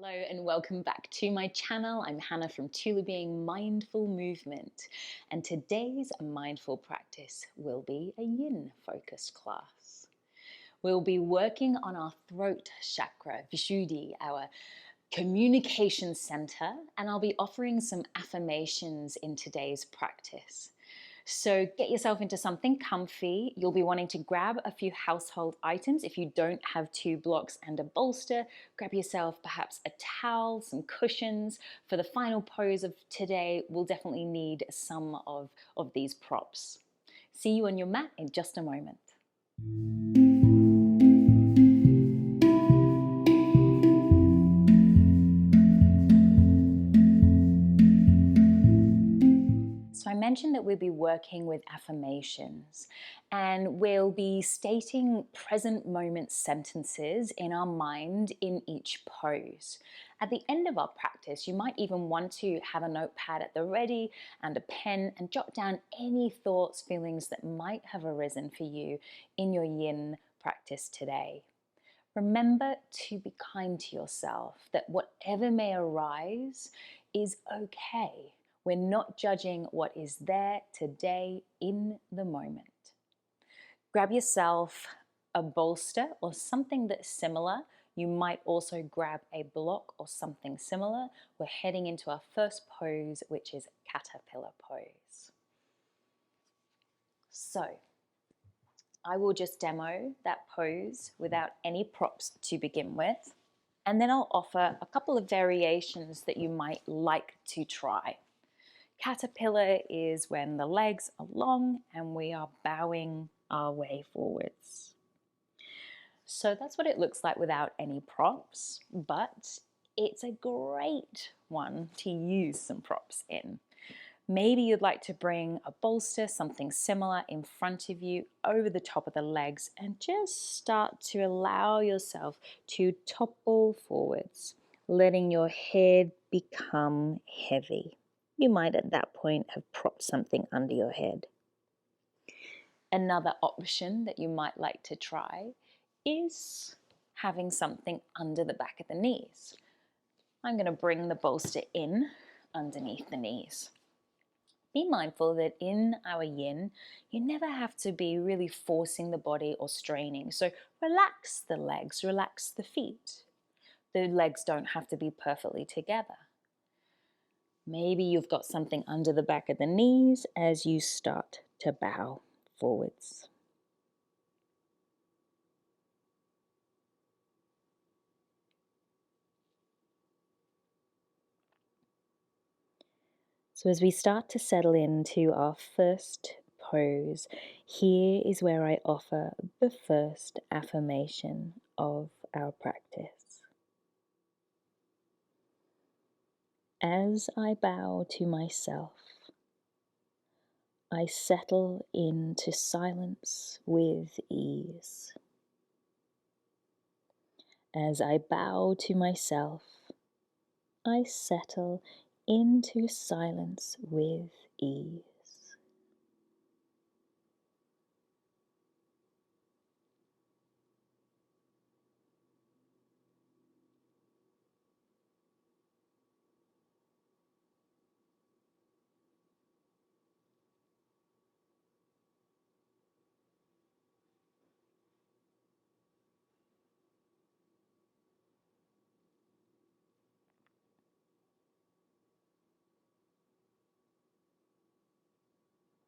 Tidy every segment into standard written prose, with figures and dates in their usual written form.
Hello and welcome back to my channel. I'm Hannah from Tula Being Mindful Movement, and today's mindful practice will be a yin focused class. We'll be working on our throat chakra, vishuddha, our communication center, and I'll be offering some affirmations in today's practice. So get yourself into something comfy. You'll be wanting to grab a few household items. If you don't have 2 blocks and a bolster, grab yourself perhaps a towel, some cushions. For the final pose of today, we'll definitely need some of these props. See you on your mat in just a moment. So I mentioned that we'll be working with affirmations, and we'll be stating present moment sentences in our mind in each pose. At the end of our practice, you might even want to have a notepad at the ready and a pen and jot down any thoughts, feelings that might have arisen for you in your yin practice today. Remember to be kind to yourself, that whatever may arise is okay. We're not judging what is there today in the moment. Grab yourself a bolster or something that's similar. You might also grab a block or something similar. We're heading into our first pose, which is caterpillar pose. So I will just demo that pose without any props to begin with, and then I'll offer a couple of variations that you might like to try. Caterpillar is when the legs are long and we are bowing our way forwards. So that's what it looks like without any props, but it's a great one to use some props in. Maybe you'd like to bring a bolster, something similar, in front of you over the top of the legs and just start to allow yourself to topple forwards, letting your head become heavy. You might at that point have propped something under your head. Another option that you might like to try is having something under the back of the knees. I'm going to bring the bolster in underneath the knees. Be mindful that in our yin, you never have to be really forcing the body or straining. So relax the legs, relax the feet. The legs don't have to be perfectly together. Maybe you've got something under the back of the knees as you start to bow forwards. So as we start to settle into our first pose, here is where I offer the first affirmation of our practice. As I bow to myself, I settle into silence with ease. As I bow to myself, I settle into silence with ease.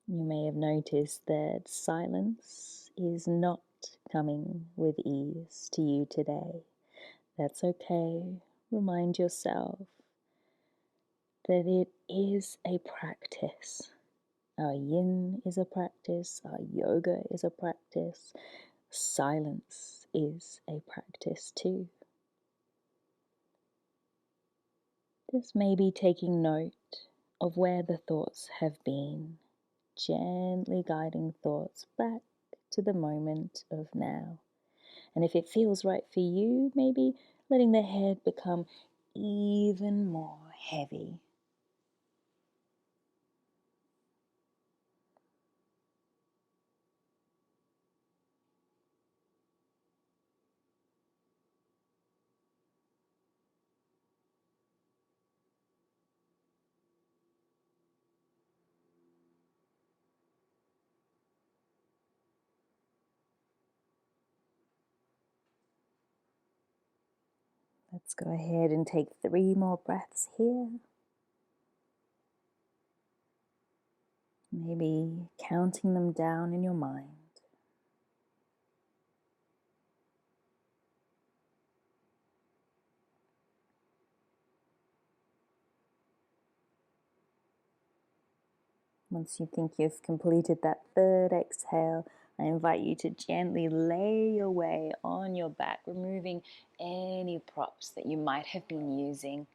You may have noticed that silence is not coming with ease to you today. That's okay. Remind yourself that it is a practice. Our yin is a practice, our yoga is a practice, silence is a practice too. Just maybe taking note of where the thoughts have been, gently guiding thoughts back to the moment of now. And if it feels right for you, maybe letting the head become even more heavy. Let's go ahead and take 3 more breaths here. Maybe counting them down in your mind. Once you think you've completed that 3rd exhale, I invite you to gently lay your way on your back, removing any props that you might have been using.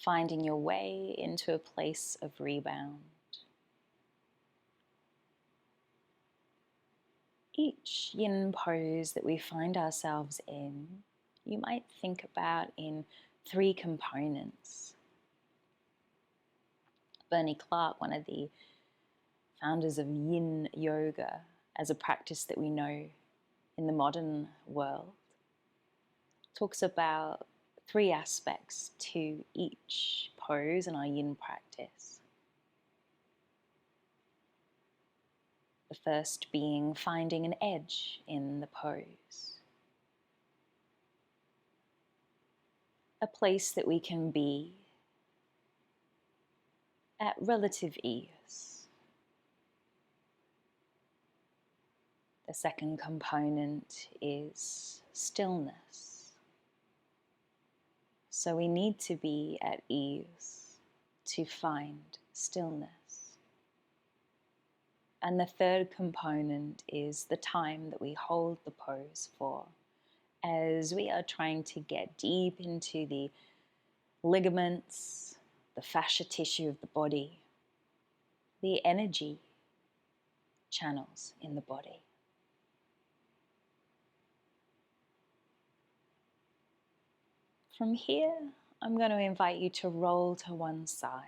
Finding your way into a place of rebound. Each yin pose that we find ourselves in, you might think about in 3 components. Bernie Clark, one of the founders of yin yoga as a practice that we know in the modern world, talks about 3 aspects to each pose in our yin practice. The first being finding an edge in the pose. A place that we can be at relative ease. The second component is stillness. So we need to be at ease to find stillness. And the third component is the time that we hold the pose for, as we are trying to get deep into the ligaments, the fascia tissue of the body, the energy channels in the body. From here, I'm going to invite you to roll to one side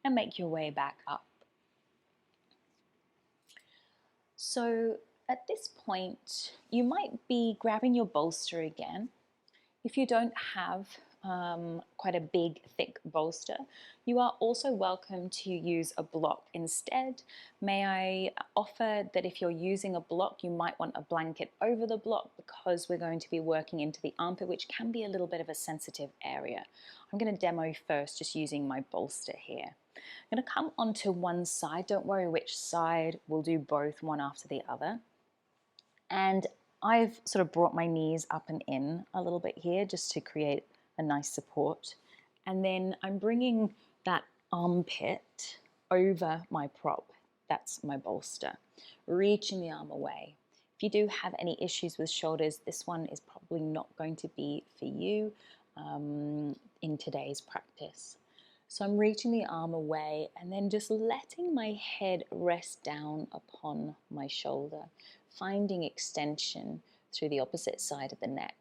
and make your way back up. So at this point, you might be grabbing your bolster again. If you don't have quite a big, thick bolster, you are also welcome to use a block instead. May I offer that if you're using a block, you might want a blanket over the block, because we're going to be working into the armpit, which can be a little bit of a sensitive area. I'm going to demo first just using my bolster here. I'm going to come onto one side. Don't worry which side. We'll do both, one after the other. And I've sort of brought my knees up and in a little bit here just to create a nice support. And then I'm bringing that armpit over my prop. That's my bolster. Reaching the arm away. If you do have any issues with shoulders, this one is probably not going to be for you in today's practice. So I'm reaching the arm away and then just letting my head rest down upon my shoulder, finding extension through the opposite side of the neck.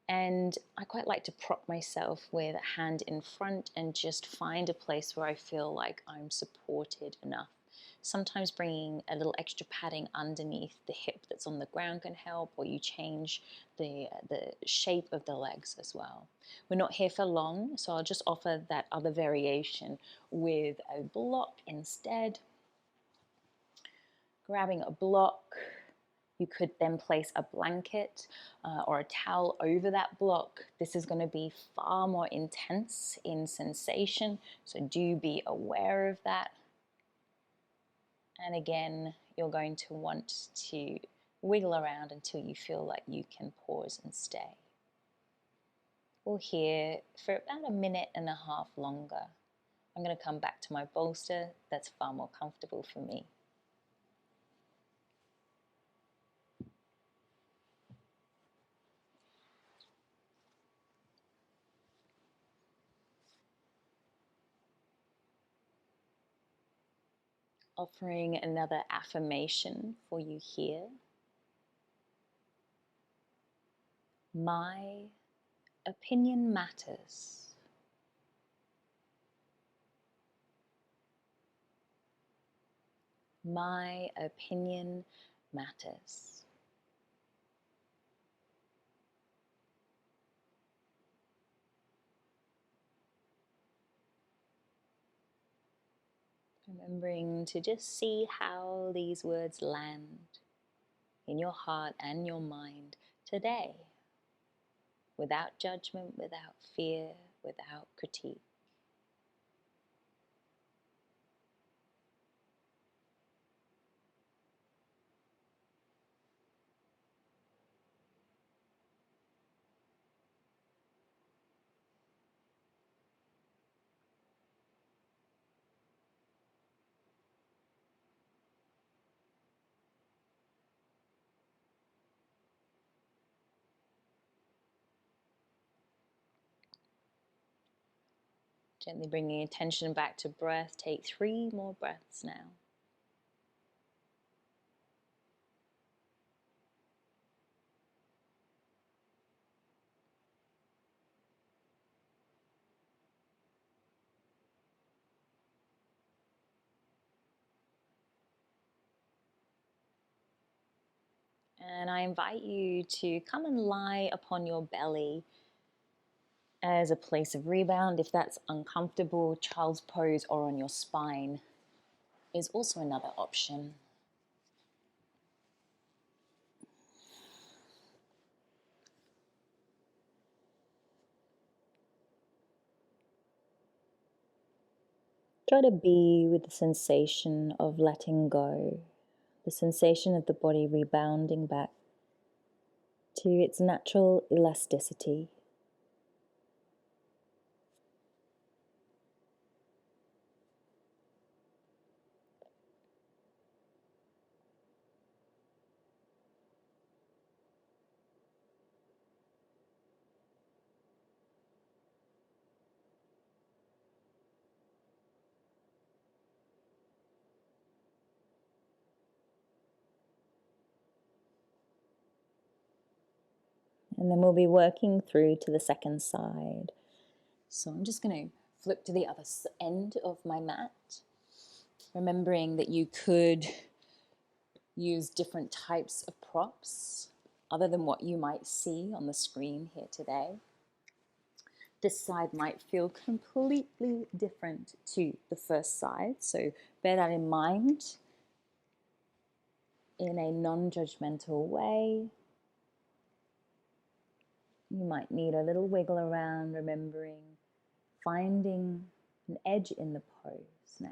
And I quite like to prop myself with a hand in front and just find a place where I feel like I'm supported enough. Sometimes bringing a little extra padding underneath the hip that's on the ground can help, or you change the shape of the legs as well. We're not here for long, so I'll just offer that other variation with a block instead. Grabbing a block, you could then place a blanket or a towel over that block. This is going to be far more intense in sensation, so do be aware of that. And again, you're going to want to wiggle around until you feel like you can pause and stay. We're here for about 1.5 minutes longer. I'm going to come back to my bolster. That's far more comfortable for me. Offering another affirmation for you here. My opinion matters. My opinion matters. Remembering to just see how these words land in your heart and your mind today, without judgment, without fear, without critique. Gently bringing attention back to breath. Take 3 more breaths now. And I invite you to come and lie upon your belly as a place of rebound. If that's uncomfortable, child's pose or on your spine is also another option. Try to be with the sensation of letting go, the sensation of the body rebounding back to its natural elasticity. And then we'll be working through to the second side. So I'm just going to flip to the other end of my mat, remembering that you could use different types of props other than what you might see on the screen here today. This side might feel completely different to the first side, so bear that in mind in a non-judgmental way. You might need a little wiggle around, remembering finding an edge in the pose now.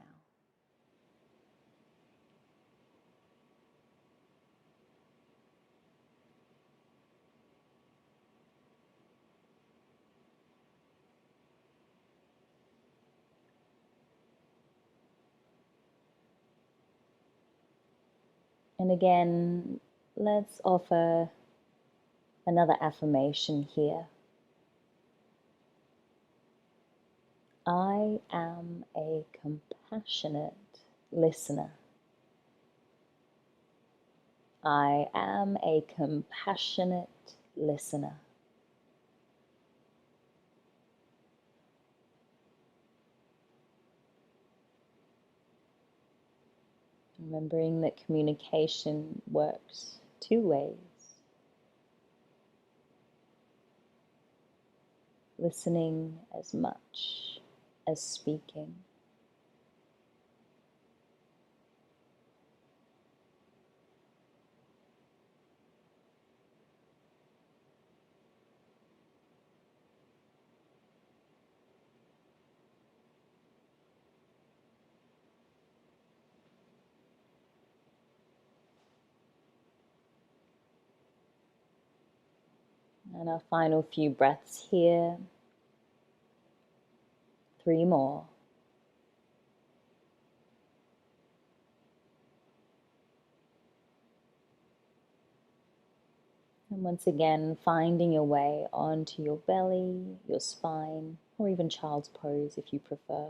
And again, let's offer another affirmation here. I am a compassionate listener. I am a compassionate listener. Remembering that communication works 2 ways. Listening as much as speaking. And our final few breaths here. 3 more. And once again, finding your way onto your belly, your spine, or even child's pose if you prefer.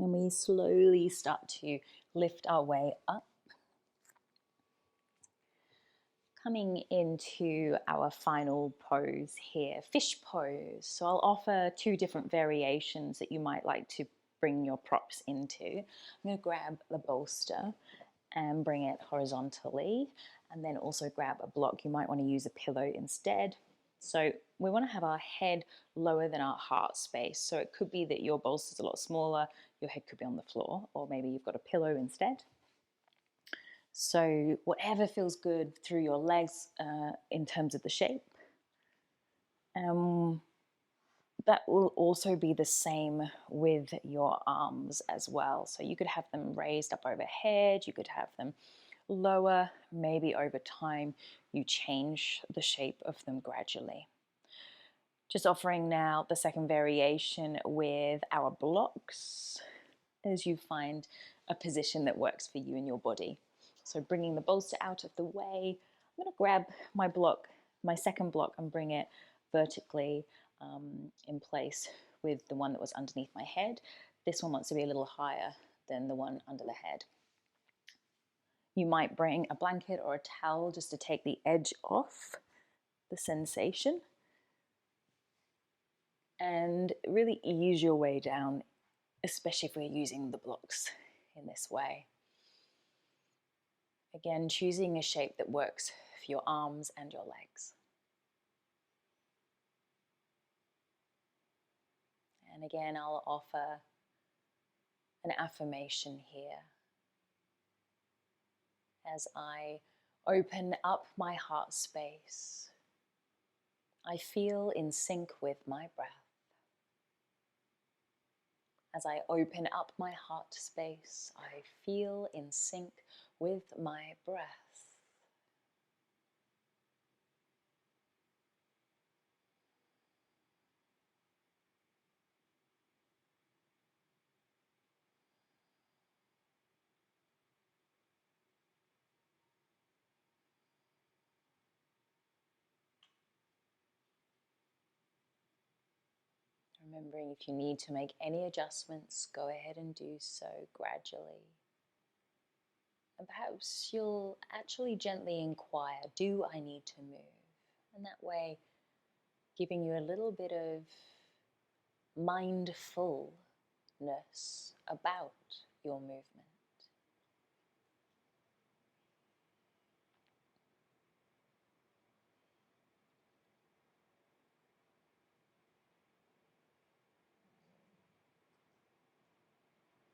And we slowly start to lift our way up, coming into our final pose here, fish pose. So I'll offer two different variations that you might like to bring your props into. I'm going to grab the bolster and bring it horizontally, and then also grab a block. You might want to use a pillow instead. So we want to have our head lower than our heart space. So it could be that your bolster is a lot smaller, your head could be on the floor, or maybe you've got a pillow instead. So whatever feels good through your legs in terms of the shape. That will also be the same with your arms as well. So you could have them raised up overhead, you could have them lower, maybe over time you change the shape of them gradually. Just offering now the second variation with our blocks as you find a position that works for you and your body. So bringing the bolster out of the way, I'm going to grab my block, my second block, and bring it vertically in place with the one that was underneath my head. This one wants to be a little higher than the one under the head. You might bring a blanket or a towel just to take the edge off the sensation and really ease your way down, especially if we're using the blocks in this way. Again, choosing a shape that works for your arms and your legs. And again, I'll offer an affirmation here as I open up my heart space. I feel in sync with my breath. As I open up my heart space, I feel in sync with my breath. Remembering if you need to make any adjustments, go ahead and do so gradually. And perhaps you'll actually gently inquire, do I need to move? And that way, giving you a little bit of mindfulness about your movement.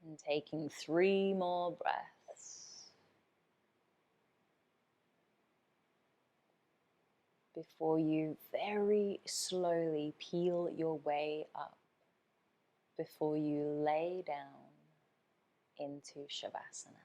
And taking 3 more breaths before you very slowly peel your way up, before you lay down into Savasana.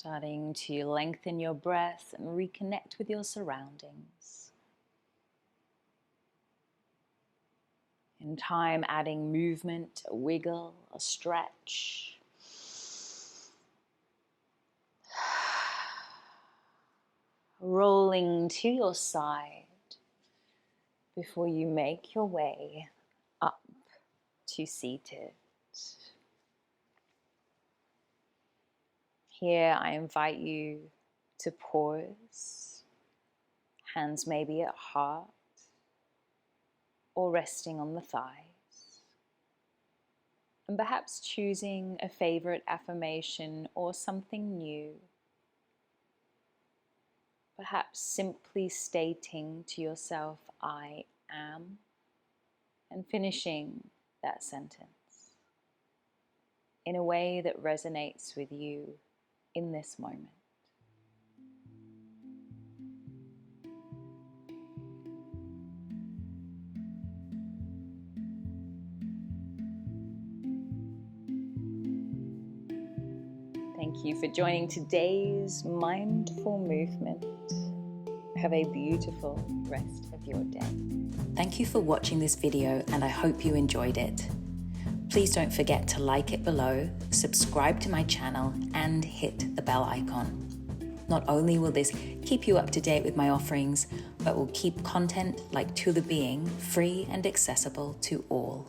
Starting to lengthen your breath and reconnect with your surroundings. In time, adding movement, a wiggle, a stretch. Rolling to your side before you make your way up to seated. Here I invite you to pause, hands maybe at heart or resting on the thighs, and perhaps choosing a favorite affirmation or something new. Perhaps simply stating to yourself, I am, and finishing that sentence in a way that resonates with you in this moment. Thank you for joining today's mindful movement. Have a beautiful rest of your day. Thank you for watching this video, and I hope you enjoyed it. Please don't forget to like it below, subscribe to my channel, and hit the bell icon. Not only will this keep you up to date with my offerings, but will keep content like To The Being free and accessible to all.